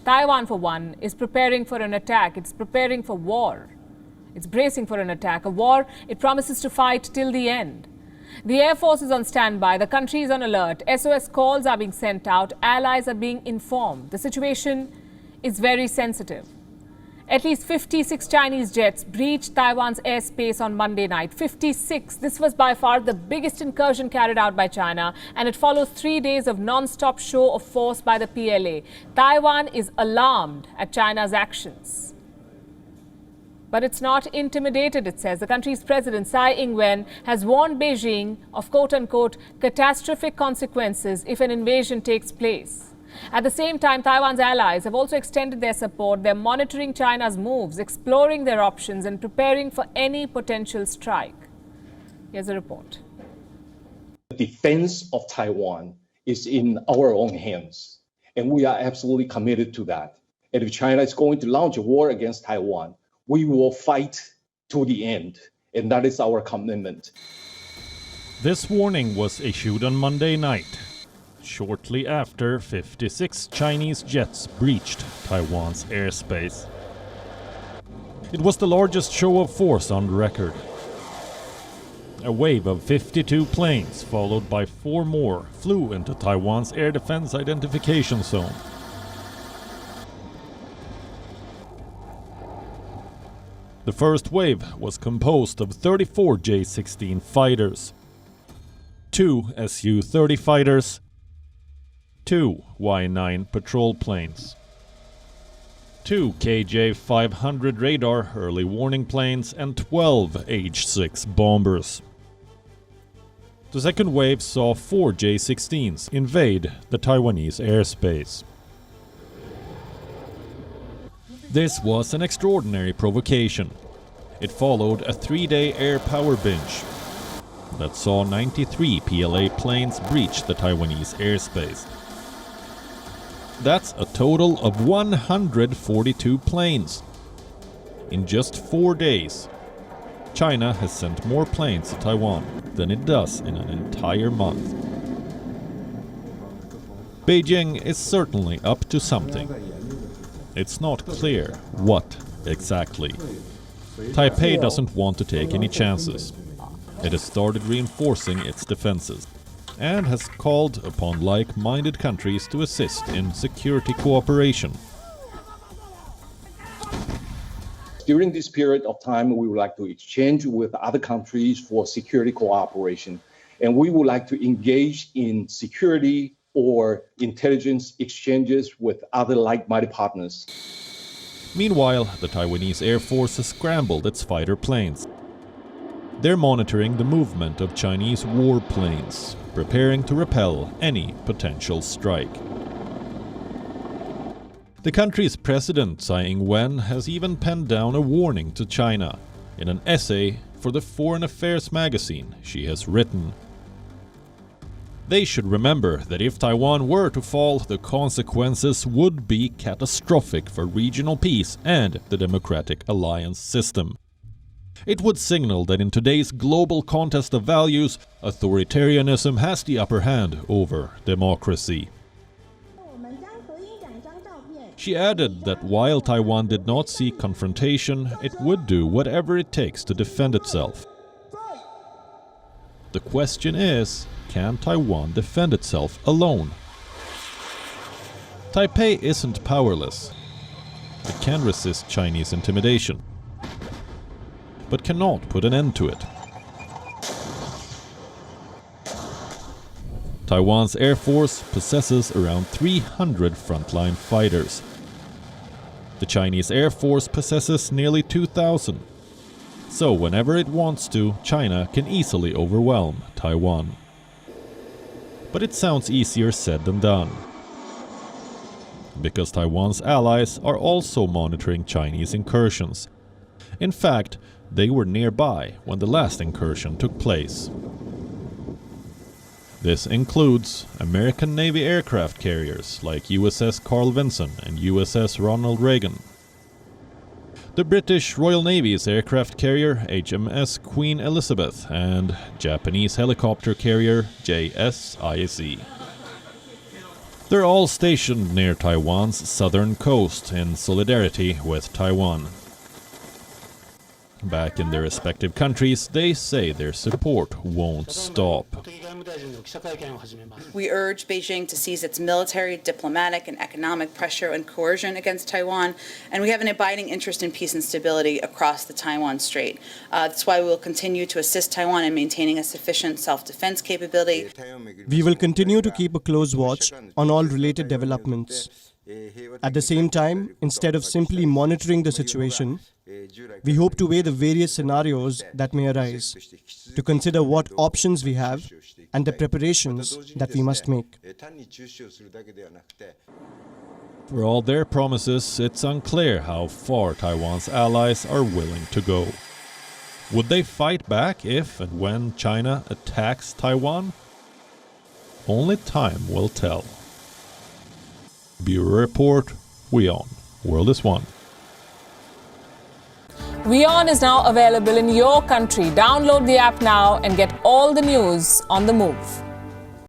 Taiwan, for one, is preparing for an attack. It's preparing for war. It's bracing for an attack, a war it promises to fight till the end. The Air Force is on standby. The country is on alert. SOS calls are being sent out. Allies are being informed. The situation is very sensitive. At least 56 Chinese jets breached Taiwan's airspace on Monday night. 56. This was by far the biggest incursion carried out by China, and it follows 3 days of non-stop show of force by the PLA. Taiwan is alarmed at China's actions. But it's not intimidated, it says. The country's president, Tsai Ing-wen, has warned Beijing of quote-unquote catastrophic consequences if an invasion takes place. At the same time, Taiwan's allies have also extended their support. They're monitoring China's moves, exploring their options and preparing for any potential strike. Here's a report. The defense of Taiwan is in our own hands, and we are absolutely committed to that. And if China is going to launch a war against Taiwan, we will fight to the end, and that is our commitment. This warning was issued on Monday night, shortly after 56 Chinese jets breached Taiwan's airspace. It was the largest show of force on record. A wave of 52 planes, followed by 4 more, flew into Taiwan's air defense identification zone. The first wave was composed of 34 J-16 fighters, 2 Su-30 fighters, 2 Y-9 patrol planes, 2 KJ-500 radar early warning planes, and 12 H-6 bombers. The second wave saw 4 J-16s invade the Taiwanese airspace. This was an extraordinary provocation. It followed a 3-day air power binge that saw 93 PLA planes breach the Taiwanese airspace. That's a total of 142 planes. In just 4 days, China has sent more planes to Taiwan than it does in an entire month. Beijing is certainly up to something. It's not clear what exactly. Taipei doesn't want to take any chances. It has started reinforcing its defenses and has called upon like-minded countries to assist in security cooperation. During this period of time, we would like to exchange with other countries for security cooperation, and we would like to engage in security or intelligence exchanges with other like-minded partners. Meanwhile, the Taiwanese Air Force has scrambled its fighter planes. They're monitoring the movement of Chinese warplanes, preparing to repel any potential strike. The country's president, Tsai Ing-wen, has even penned down a warning to China in an essay for the Foreign Affairs magazine she has written. They should remember that if Taiwan were to fall, the consequences would be catastrophic for regional peace and the democratic alliance system. It would signal that in today's global contest of values, authoritarianism has the upper hand over democracy. She added that while Taiwan did not seek confrontation, it would do whatever it takes to defend itself. The question is, can Taiwan defend itself alone? Taipei isn't powerless. It can resist Chinese intimidation, but cannot put an end to it. Taiwan's Air Force possesses around 300 frontline fighters. The Chinese Air Force possesses nearly 2,000. So whenever it wants to, China can easily overwhelm Taiwan. But it sounds easier said than done, because Taiwan's allies are also monitoring Chinese incursions. In fact, they were nearby when the last incursion took place. This includes American Navy aircraft carriers like USS Carl Vinson and USS Ronald Reagan, the British Royal Navy's aircraft carrier HMS Queen Elizabeth, and Japanese helicopter carrier JSIC. They're all stationed near Taiwan's southern coast in solidarity with Taiwan. Back in their respective countries, they say their support won't stop. We urge Beijing to cease its military, diplomatic, and economic pressure and coercion against Taiwan, and we have an abiding interest in peace and stability across the Taiwan Strait. That's why we will continue to assist Taiwan in maintaining a sufficient self-defense capability. We will continue to keep a close watch on all related developments. At the same time, instead of simply monitoring the situation, we hope to weigh the various scenarios that may arise, to consider what options we have and the preparations that we must make. For all their promises, it's unclear how far Taiwan's allies are willing to go. Would they fight back if and when China attacks Taiwan? Only time will tell. Bureau Report, WION. World is One. WION is now available in your country. Download the app now and get all the news on the move.